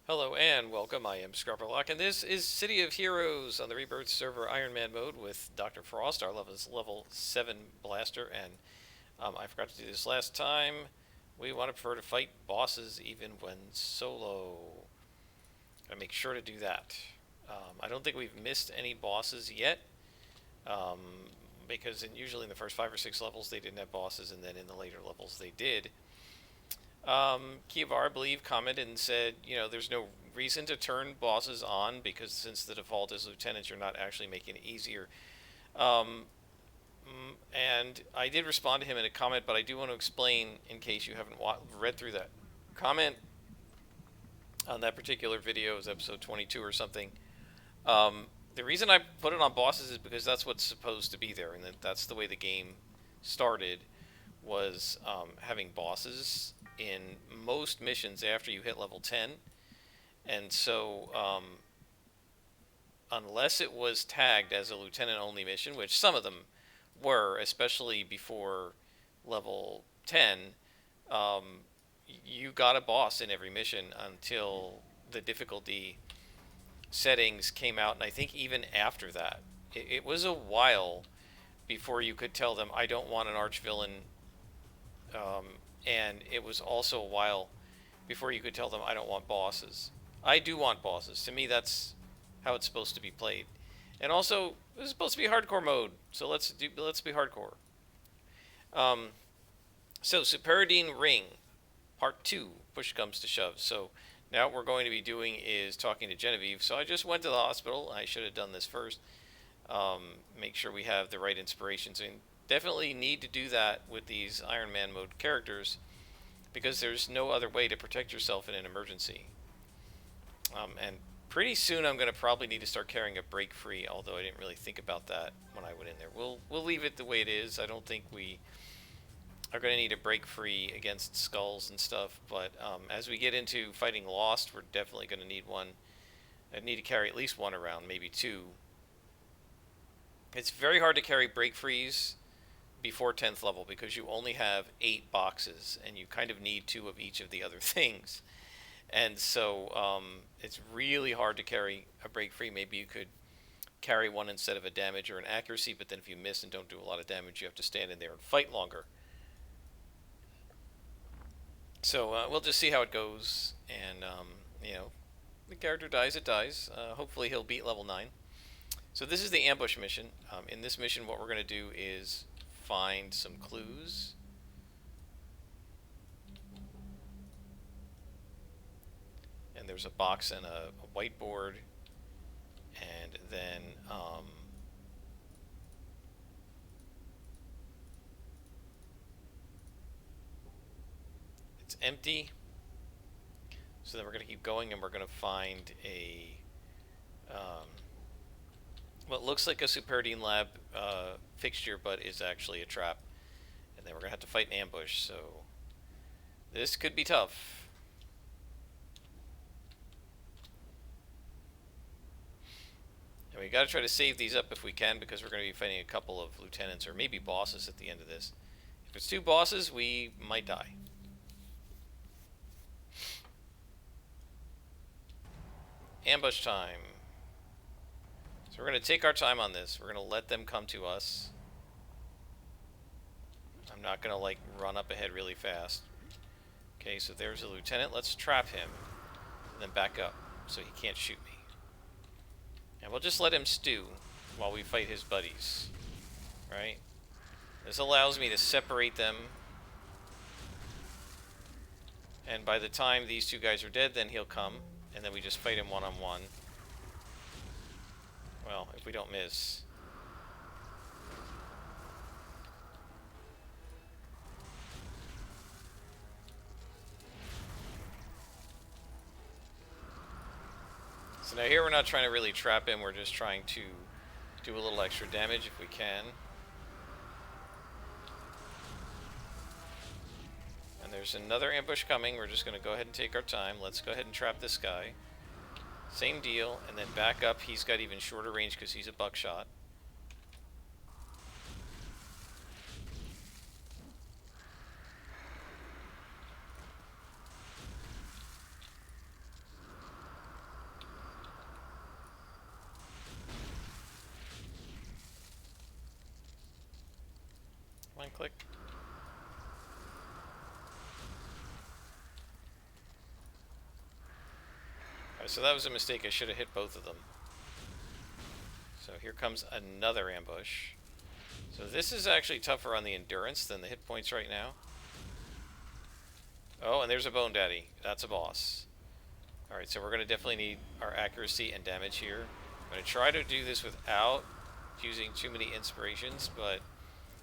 Hello and welcome. I am Scrapperlock, and this is City of Heroes on the Rebirth server Iron Man mode with Dr. Frost. Our level is level 7 blaster, and I forgot to do this last time. We want to prefer to fight bosses even when solo. I make sure to do that. I don't think we've missed any bosses yet, um, because usually in the first 5 or 6 levels they didn't have bosses, and then in the later levels they did. Kievar, I believe, commented and said, there's no reason to turn bosses on because since the default is lieutenants, you're not actually making it easier. Um, and I did respond to him in a comment, but I do want to explain in case you haven't read through that comment on that particular video. It was episode 22 or something. The reason I put it on bosses is because that's what's supposed to be there, and that's the way the game started, was having bosses in most missions after you hit level 10. And so, unless it was tagged as a lieutenant only mission, which some of them were, especially before level 10, um, you got a boss in every mission until the difficulty settings came out. And I think even after that, it was a while before you could tell them, I don't want an arch villain. And it was also a while before you could tell them, I don't want bosses. I do want bosses. To me, that's how it's supposed to be played. And also, this is supposed to be hardcore mode, so let's be hardcore. Um, so Superidine Ring, Part 2, push comes to shove. So now what we're going to be doing is talking to Genevieve. So I just went to the hospital. I should have done this first. Make sure we have the right inspirations. And definitely need to do that with these Iron Man mode characters because there's no other way to protect yourself in an emergency. And pretty soon I'm going to probably need to start carrying a break free, although I didn't really think about that when I went in there. We'll leave it the way it is. I don't think we are going to need a break free against skulls and stuff, but as we get into fighting Lost, we're definitely going to need one. I need to carry at least one around, maybe two. It's very hard to carry break frees before 10th level because you only have 8 boxes and you kind of need 2 of each of the other things. And so it's really hard to carry a break free. Maybe you could carry one instead of a damage or an accuracy, but then if you miss and don't do a lot of damage, you have to stand in there and fight longer. So we'll just see how it goes. And, the character dies, it dies. Hopefully he'll beat level 9. So this is the ambush mission. In this mission, what we're going to do is find some clues. And there's a box and a whiteboard. And then it's empty. So then we're going to keep going and we're going to find a what looks like a Superidine lab fixture, but is actually a trap. And then we're going to have to fight an ambush, so this could be tough. And we got to try to save these up if we can, because we're going to be fighting a couple of lieutenants, or maybe bosses at the end of this. If it's 2 bosses, we might die. Ambush time. So we're going to take our time on this. We're going to let them come to us. I'm not going to like run up ahead really fast. Okay, so there's a lieutenant. Let's trap him and then back up so he can't shoot me. And we'll just let him stew while we fight his buddies. Right? This allows me to separate them. And by the time these 2 guys are dead, then he'll come. And then we just fight him one-on-one. Well, if we don't miss. So now here we're not trying to really trap him, we're just trying to do a little extra damage if we can. And there's another ambush coming, we're just going to go ahead and take our time. Let's go ahead and trap this guy. Same deal, and then back up. He's got even shorter range because he's a buckshot. on, click. Alright, so that was a mistake. I should have hit both of them. So here comes another ambush. So this is actually tougher on the endurance than the hit points right now. Oh, and there's a Bone Daddy. That's a boss. Alright, so we're going to definitely need our accuracy and damage here. I'm going to try to do this without using too many inspirations, but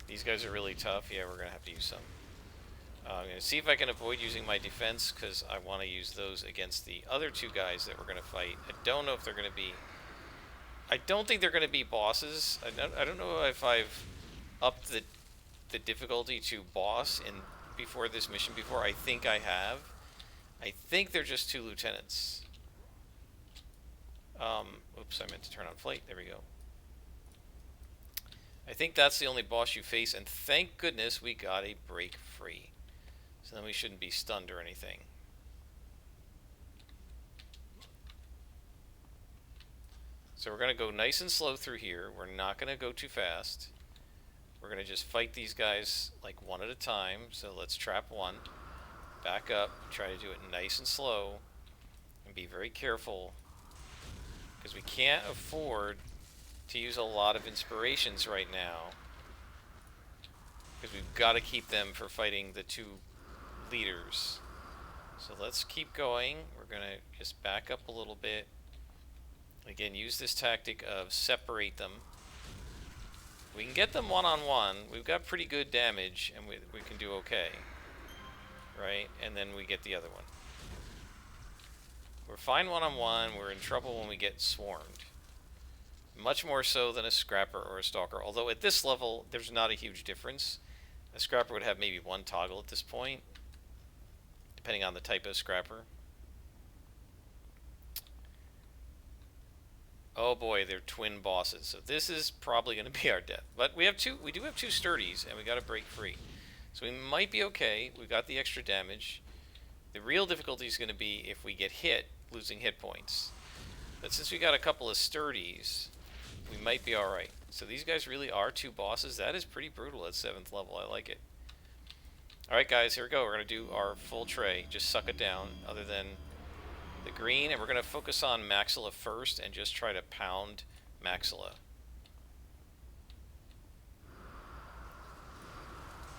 these guys are really tough. Yeah, we're going to have to use some. I'm going to see if I can avoid using my defense, because I want to use those against the other two guys that we're going to fight. I don't know if they're going to be... I don't think they're going to be bosses. I don't know if I've upped the difficulty to boss before this mission before. I think I have. I think they're just two lieutenants. Oops, I meant to turn on flight. There we go. I think that's the only boss you face, and thank goodness we got a break free. So then we shouldn't be stunned or anything. So we're going to go nice and slow through here. We're not going to go too fast. We're going to just fight these guys like one at a time. So let's trap one. Back up. Try to do it nice and slow. And be very careful. Because we can't afford to use a lot of inspirations right now. Because we've got to keep them for fighting the two leaders. So let's keep going. We're going to just back up a little bit. Again, use this tactic of separate them. We can get them one-on-one. We've got pretty good damage, and we can do okay. Right? And then we get the other one. We're fine one-on-one. We're in trouble when we get swarmed. Much more so than a scrapper or a stalker. Although at this level, there's not a huge difference. A scrapper would have maybe one toggle at this point, depending on the type of scrapper. Oh boy, they're twin bosses. So this is probably going to be our death. But we do have two sturdies, and we got to break free. So we might be okay. We've got the extra damage. The real difficulty is going to be if we get hit, losing hit points. But since we got a couple of sturdies, we might be alright. So these guys really are two bosses. That is pretty brutal at 7th level. I like it. Alright guys, here we go. We're going to do our full tray. Just suck it down, other than the green. And we're going to focus on Maxilla first and just try to pound Maxilla.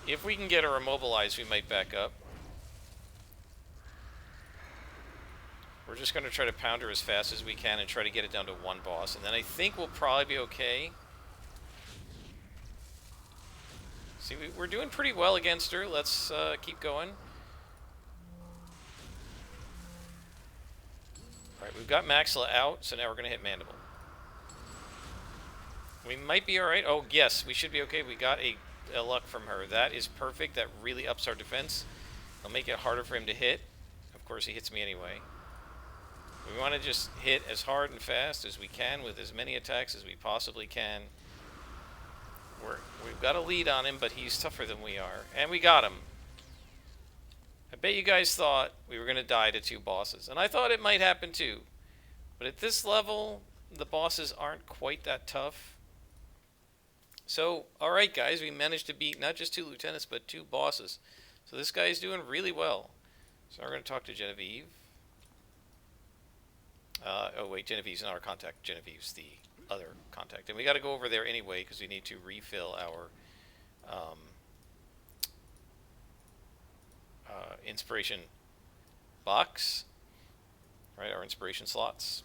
If we can get her immobilized, we might back up. We're just going to try to pound her as fast as we can and try to get it down to one boss. And then I think we'll probably be okay. See, we're doing pretty well against her. Let's keep going. Alright, we've got Maxilla out, so now we're going to hit Mandible. We might be alright. Oh, yes, we should be okay. We got a luck from her. That is perfect. That really ups our defense. It'll make it harder for him to hit. Of course, he hits me anyway. We want to just hit as hard and fast as we can with as many attacks as we possibly can. We've got a lead on him, but he's tougher than we are. And we got him. I bet you guys thought we were going to die to two bosses. And I thought it might happen too. But at this level, the bosses aren't quite that tough. So, alright guys, we managed to beat not just two lieutenants, but two bosses. So this guy is doing really well. So we're going to talk to Genevieve. Oh wait, Genevieve's not our contact. Genevieve's the other contact. And we got to go over there anyway because we need to refill our inspiration box. Right, our inspiration slots.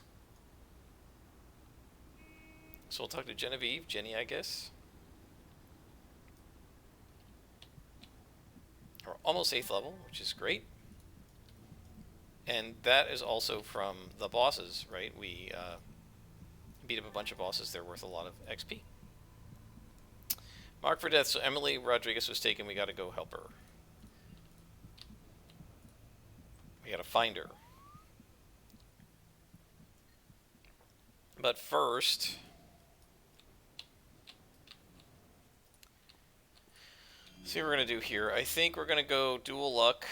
So we'll talk to Genevieve, Jenny, I guess. We're almost 8th level, which is great. And that is also from the bosses, right? We beat up a bunch of bosses. They're worth a lot of XP. Mark for death. So Emily Rodriguez was taken. We got to go help her. We got to find her. But first, see what we're going to do here. I think we're going to go dual luck,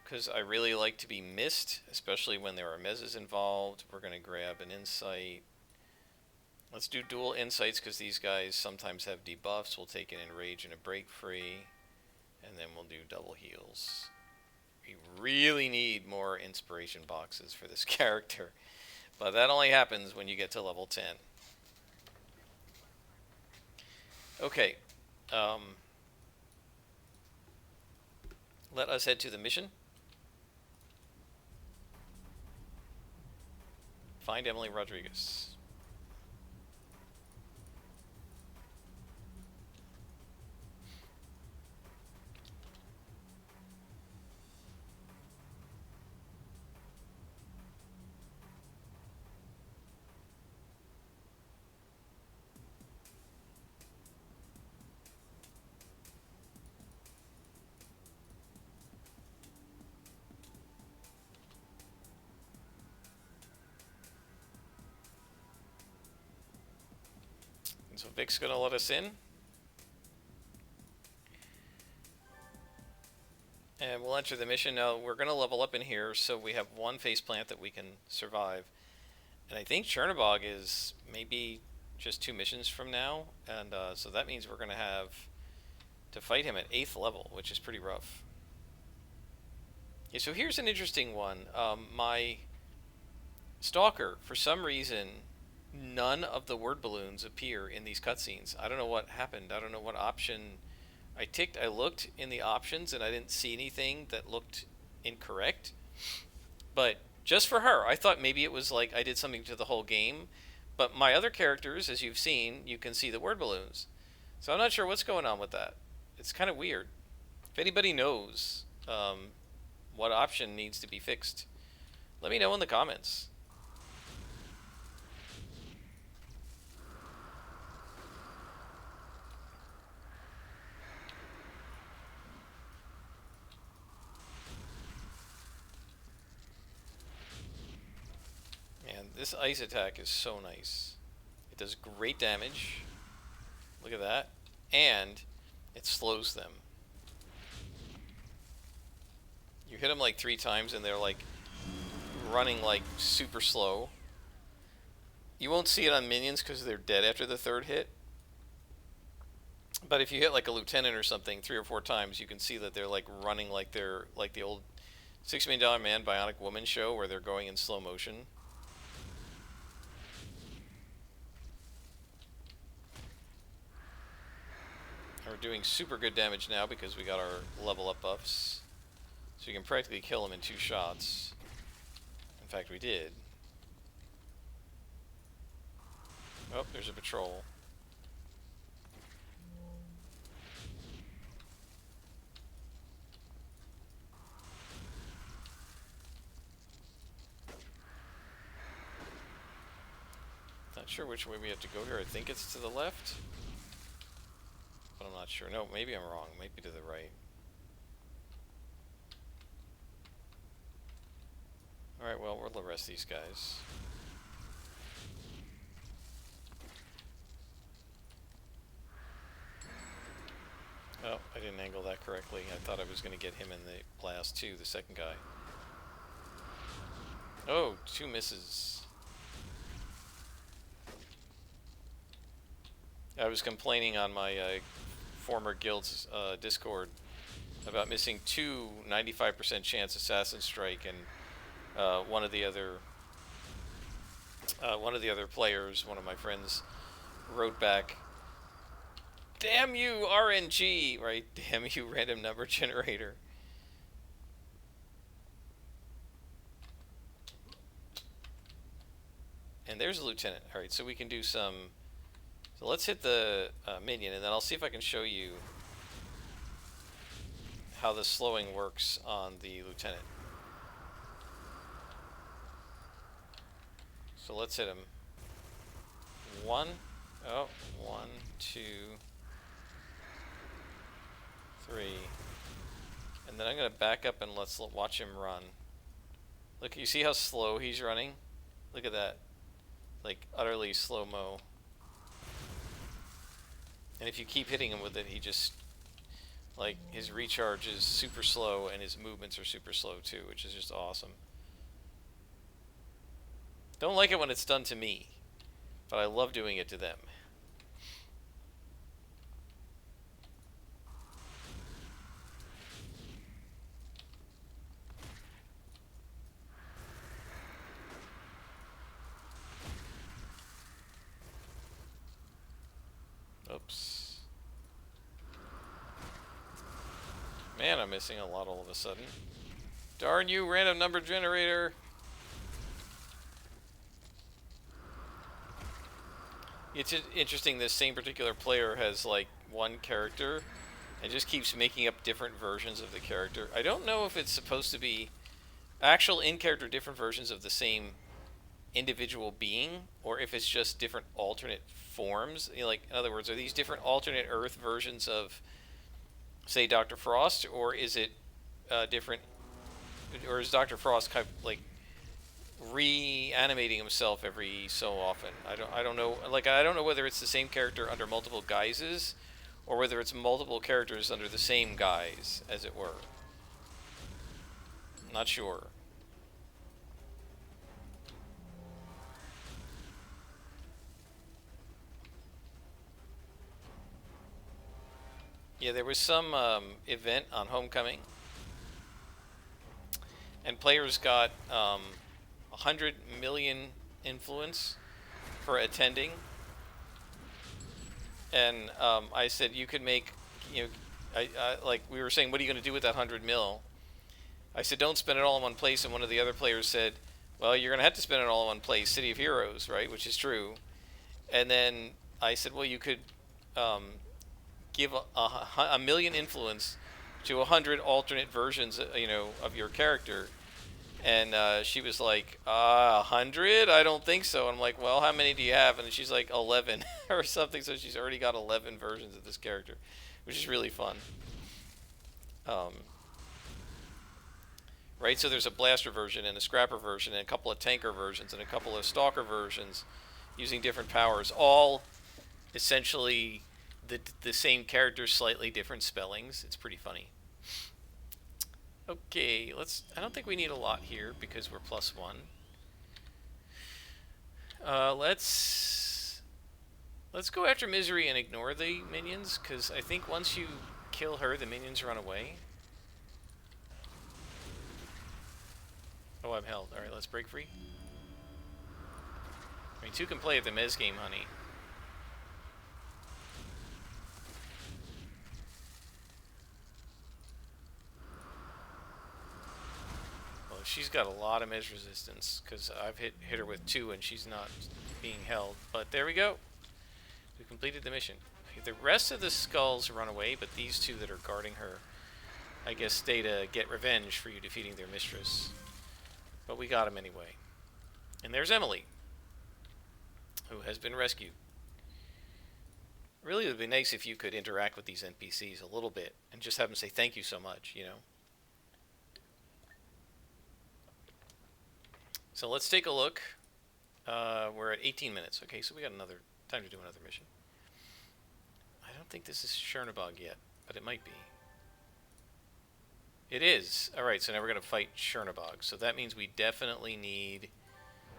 because I really like to be missed, especially when there are mezzes involved. We're going to grab an insight. Let's do dual insights because these guys sometimes have debuffs. We'll take an enrage and a break free, and then we'll do double heals. We really need more inspiration boxes for this character, but that only happens when you get to level 10. Okay, let us head to the mission. Find Emily Rodriguez. So Vic's going to let us in. And we'll enter the mission. Now, we're going to level up in here, so we have one faceplant that we can survive. And I think Chernobog is maybe just 2 missions from now. And so that means we're going to have to fight him at 8th level, which is pretty rough. Yeah, so here's an interesting one. My Stalker, for some reason, none of the word balloons appear in these cutscenes. I don't know what happened. I don't know what option I ticked. I looked in the options and I didn't see anything that looked incorrect. But just for her, I thought maybe it was like I did something to the whole game. But my other characters, as you've seen, you can see the word balloons. So I'm not sure what's going on with that. It's kind of weird. If anybody knows what option needs to be fixed, let me know in the comments. This ice attack is so nice. It does great damage. Look at that. And it slows them. You hit them like 3 times and they're like running like super slow. You won't see it on minions because they're dead after the 3rd hit. But if you hit like a lieutenant or something 3 or 4 times, you can see that they're like running like they're like the old $6 Million Man Bionic Woman show where they're going in slow motion. We're doing super good damage now because we got our level up buffs. So you can practically kill him in 2 shots. In fact, we did. Oh, there's a patrol. Not sure which way we have to go here. I think it's to the left. But I'm not sure. No, maybe I'm wrong. Maybe to the right. Alright, well, we'll arrest these guys. Oh, I didn't angle that correctly. I thought I was going to get him in the blast too, the second guy. Oh, 2 misses. I was complaining on my former guild's Discord about missing 2 95% chance assassin strike, and one of the other players, one of my friends, wrote back, "Damn you RNG," right? Damn you random number generator. And there's a lieutenant. All right, so we can do some. So let's hit the minion, and then I'll see if I can show you how the slowing works on the lieutenant. So let's hit him. 1, 2, 3, and then I'm gonna back up and let's watch him run. Look, you see how slow he's running? Look at that, like utterly slow-mo. And if you keep hitting him with it, he just, like, his recharge is super slow and his movements are super slow too, which is just awesome. Don't like it when it's done to me. but I love doing it to them. Oops. Man, I'm missing a lot all of a sudden. Darn you, random number generator! It's interesting, this same particular player has like one character and just keeps making up different versions of the character. I don't know if it's supposed to be actual in-character different versions of the same individual being, or if it's just different alternate forms. You know, like, in other words, are these different alternate Earth versions of, say, Dr. Frost, or is it different, or is Dr. Frost kind of like reanimating himself every so often? I don't know. Like, I don't know whether it's the same character under multiple guises, or whether it's multiple characters under the same guise, as it were. Not sure. Yeah, there was some event on Homecoming, and players got 100 million influence for attending. And I said you could make, you know, like we were saying, what are you going to do with that 100 mil? I said don't spend it all in one place, and one of the other players said, well, you're going to have to spend it all in one place, City of Heroes, right? Which is true. And then I said, well, you could give a million influence to 100 alternate versions, you know, of your character. And she was like, 100? I don't think so. And I'm like, well, how many do you have? And she's like, 11 or something. So she's already got 11 versions of this character, which is really fun. Right, so there's a blaster version and a scrapper version and a couple of tanker versions and a couple of stalker versions using different powers, all essentially the same character, slightly different spellings. It's pretty funny. Okay, I don't think we need a lot here because we're +1. Let's go after Misery and ignore the minions, because I think once you kill her, the minions run away. Oh, I'm held. Alright, let's break free. I mean, 2 can play at the Mez game, honey. Well, she's got a lot of Mez resistance, because I've hit her with 2 and she's not being held. But there we go. We completed the mission. The rest of the skulls run away, but these 2 that are guarding her, I guess, stay to get revenge for you defeating their mistress. But we got him anyway. And there's Emily, who has been rescued. Really, it would be nice if you could interact with these NPCs a little bit and just have them say thank you so much, you know? So let's take a look. We're at 18 minutes. Okay, so we got another time to do another mission. I don't think this is Chernobog yet, but it might be. It is. Alright, so now we're going to fight Chernobog. So that means we definitely need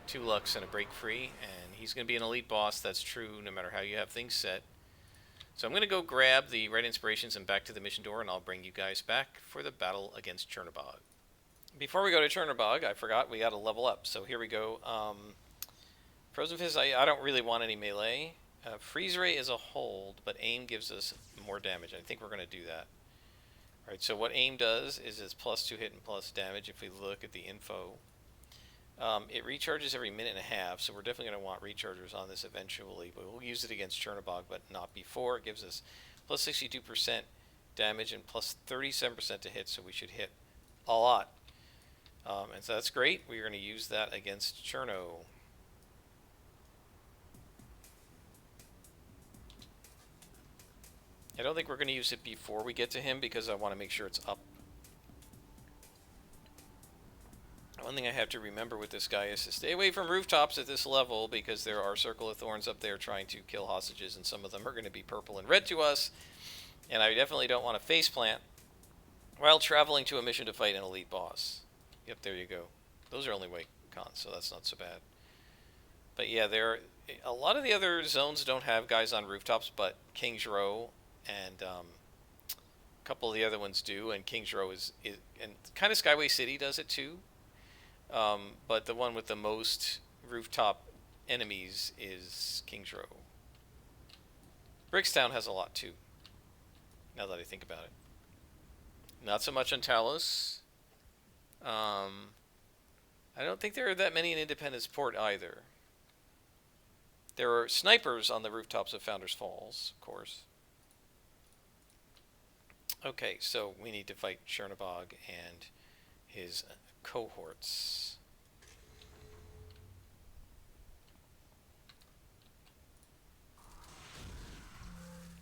2 Lux and a break free, and he's going to be an elite boss. That's true no matter how you have things set. So I'm going to go grab the red inspirations and back to the mission door, and I'll bring you guys back for the battle against Chernobog. Before we go to Chernobog, I forgot we got to level up. So here we go. Frozen Fist, I don't really want any melee. Freeze Ray is a hold, but aim gives us more damage. I think we're going to do that. Alright, so what aim does is it's +2 hit and plus damage if we look at the info. It recharges every minute and a half, so we're definitely going to want rechargers on this eventually, but we'll use it against Chernobog, but not before. It gives us +62% damage and +37% to hit, so we should hit a lot. And so that's great. We're going to use that against Cherno. I don't think we're going to use it before we get to him because I want to make sure it's up. One thing I have to remember with this guy is to stay away from rooftops at this level because there are Circle of Thorns up there trying to kill hostages, and some of them are going to be purple and red to us. And I definitely don't want to faceplant while traveling to a mission to fight an elite boss. Yep, there you go. Those are only weight cons, so that's not so bad. But yeah, a lot of the other zones don't have guys on rooftops, but Kings Row and a couple of the other ones do, and Kings Row is and kind of Skyway City does it too. But the one with the most rooftop enemies is Kings Row. Brickstown has a lot too. Now that I think about it, not so much on Talos. Um, I don't think there are that many in Independence Port either. There are snipers on the rooftops of Founders Falls, of course. Okay, so we need to fight Chernobog and his cohorts.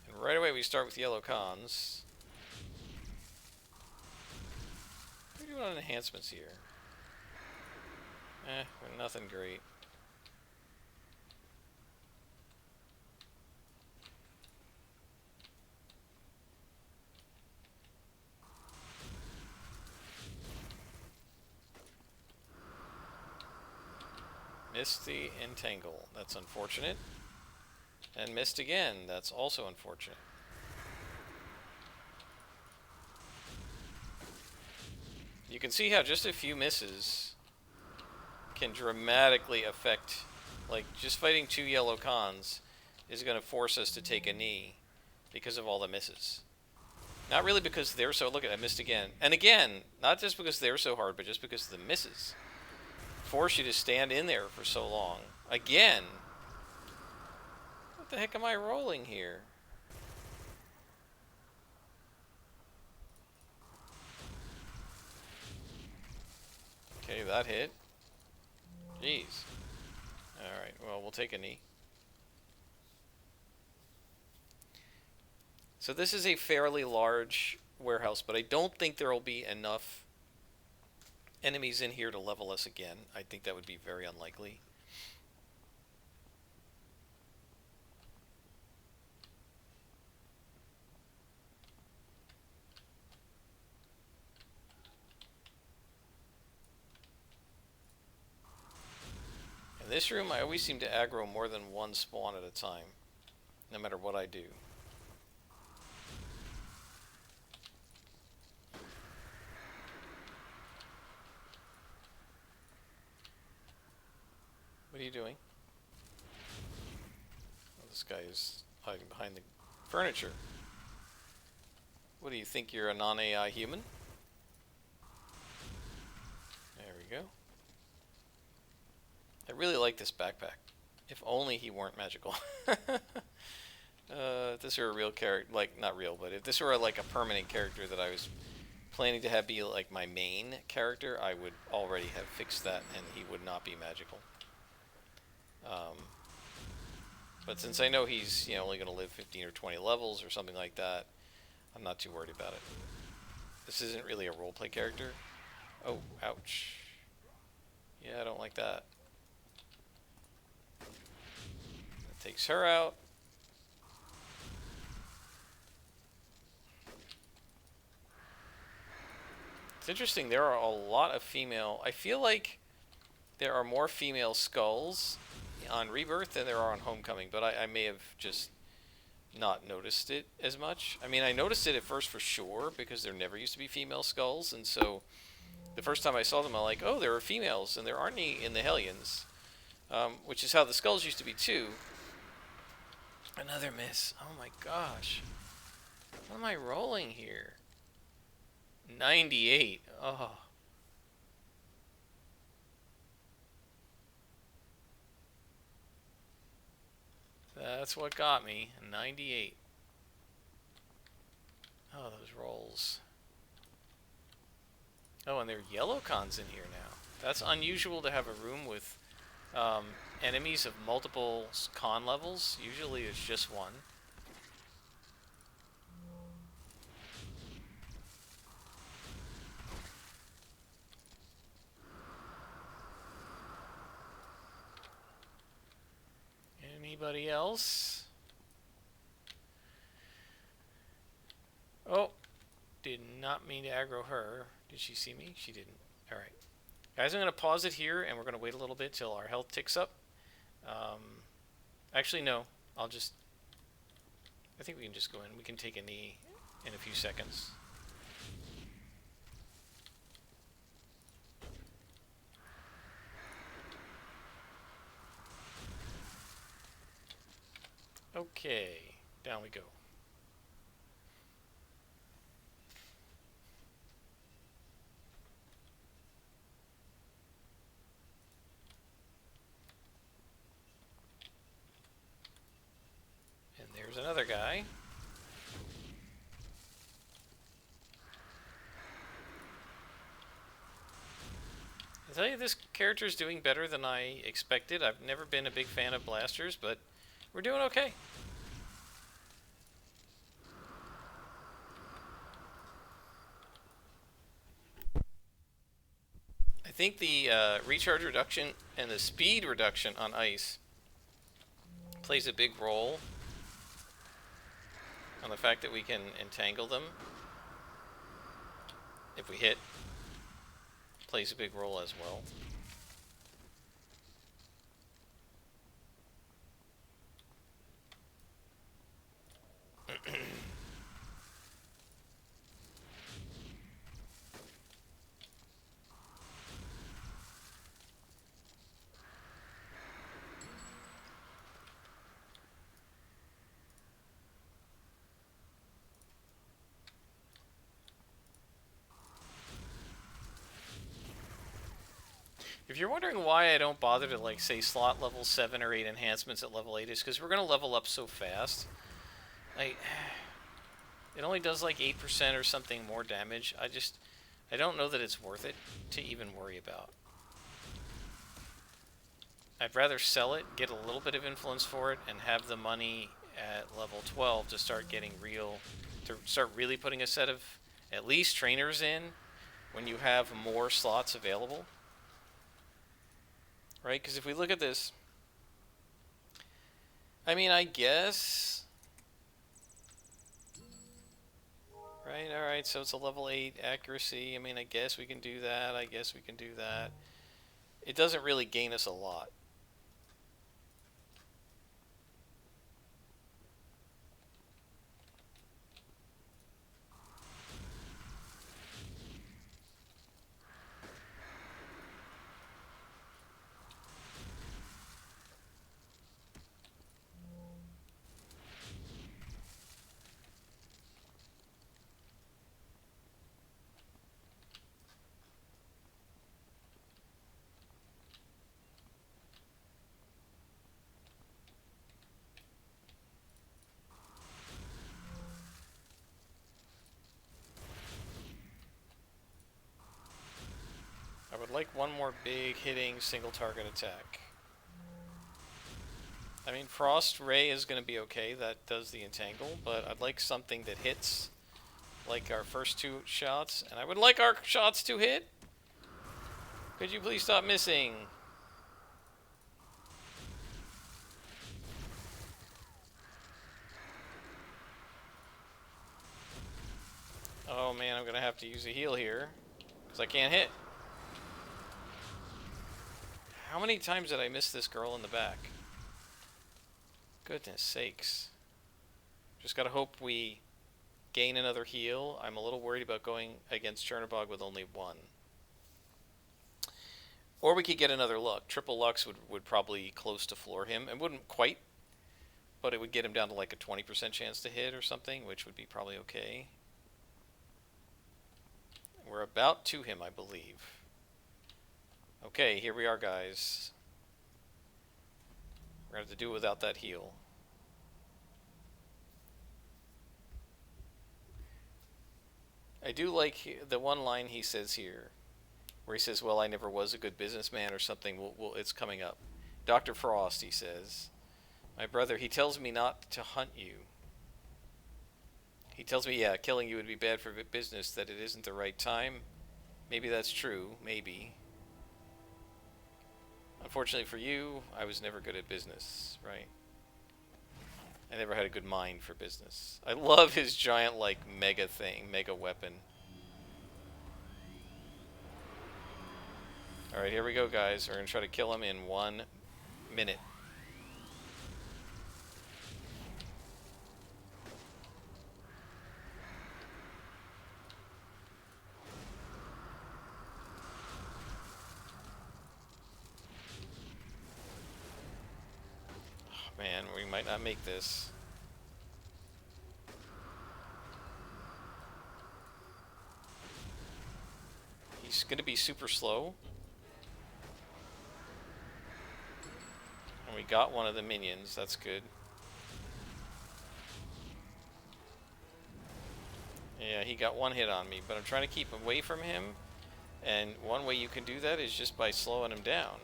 And right away we start with yellow cons. What are we doing on enhancements here? Nothing great. Missed the entangle. That's unfortunate. And missed again. That's also unfortunate. You can see how just a few misses can dramatically affect, like, just fighting 2 yellow cons is going to force us to take a knee because of all the misses. Not really because they're so, look at, I missed again. And again, not just because they're so hard, but just because of the misses. Force you to stand in there for so long. Again. What the heck am I rolling here? Okay, that hit. Jeez. Alright, well, we'll take a knee. So this is a fairly large warehouse, but I don't think there will be enough enemies in here to level us again. I think that would be very unlikely. In this room, I always seem to aggro more than one spawn at a time, no matter what I do. What are you doing? Oh, this guy is hiding behind the furniture. What do you think, you're a non-AI human? There we go. I really like this backpack. If only he weren't magical. If this were a real character, like, not real, but if this were like a permanent character that I was planning to have be like my main character, I would already have fixed that and he would not be magical. But since I know he's, you know, only going to live 15 or 20 levels or something like that, I'm not too worried about it. This isn't really a roleplay character. Oh, ouch. Yeah, I don't like that. That takes her out. It's interesting, there are a lot of female... I feel like there are more female skulls on Rebirth than there are on Homecoming, but I may have just not noticed it as much. I mean, I noticed it at first for sure, because there never used to be female skulls, and so the first time I saw them, I'm like, oh, there are females, and there aren't any in the Hellions, which is how the skulls used to be too. Another miss. Oh my gosh. What am I rolling here? 98. Oh. That's what got me. 98. Oh, those rolls. Oh, and there are yellow cons in here now. That's unusual to have a room with enemies of multiple con levels. Usually it's just one. Anybody else? Oh, did not mean to aggro her. Did she see me? She didn't. Alright. Guys, I'm going to pause it here, and we're going to wait a little bit till our health ticks up. Um, actually, no. I'll just... I think we can just go in. We can take a knee in a few seconds. Okay, down we go. And there's another guy. I tell you, this character's doing better than I expected. I've never been a big fan of blasters, but we're doing okay. I think the recharge reduction and the speed reduction on ice plays a big role on the fact that we can entangle them if we hit. Plays a big role as well. If you're wondering why I don't bother to, like, say, slot level 7 or 8 enhancements at level 8, is because we're going to level up so fast. Like, it only does like 8% or something more damage. I don't know that it's worth it to even worry about. I'd rather sell it, get a little bit of influence for it, and have the money at level 12 to start getting to start really putting a set of at least trainers in when you have more slots available. Right? Because if we look at this, I mean, I guess... Right, alright, so it's a level 8 accuracy. I mean, I guess we can do that. I guess we can do that. It doesn't really gain us a lot. I would like one more big hitting single target attack. I mean, Frost Ray is going to be okay. That does the entangle, but I'd like something that hits like our first two shots, and I would like our shots to hit. Could you please stop missing? Oh man, I'm going to have to use a heal here because I can't hit. How many times did I miss this girl in the back? Goodness sakes. Just gotta hope we gain another heal. I'm a little worried about going against Chernobog with only one. Or we could get another luck. Triple Lux would probably close to floor him. It wouldn't quite, but it would get him down to like a 20% chance to hit or something, which would be probably okay. We're about to him, I believe. Okay, here we are, guys. We're going to have to do it without that heal. I do like the one line he says here, where he says, well, I never was a good businessman or something. It's coming up. Dr. Frost, he says, my brother, he tells me not to hunt you. He tells me, yeah, killing you would be bad for business, that it isn't the right time. Maybe that's true, maybe. Unfortunately for you, I was never good at business, right? I never had a good mind for business. I love his giant, like, mega thing, mega weapon. Alright, here we go, guys. We're going to try to kill him in 1 minute. man. We might not make this. He's going to be super slow. And we got one of the minions. That's good. Yeah, he got one hit on me, but I'm trying to keep away from him. And one way you can do that is just by slowing him down.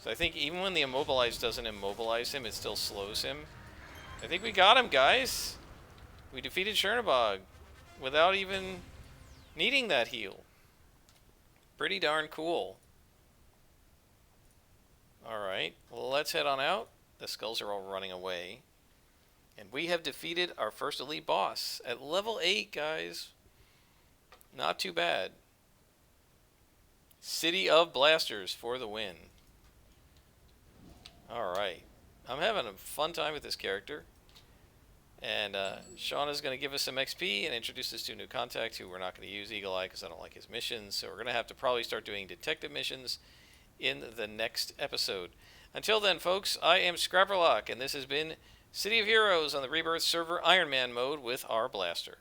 So I think even when the immobilize doesn't immobilize him, it still slows him. I think we got him, guys. We defeated Chernobog without even needing that heal. Pretty darn cool. Alright, well, let's head on out. The skulls are all running away. And we have defeated our first elite boss at level 8, guys. Not too bad. City of Blasters for the win. Alright. I'm having a fun time with this character. And Sean is going to give us some XP and introduce us to a new contact who we're not going to use, Eagle Eye, because I don't like his missions. So we're going to have to probably start doing detective missions in the next episode. Until then, folks, I am Scrapperlock, and this has been City of Heroes on the Rebirth server Iron Man mode with our blaster.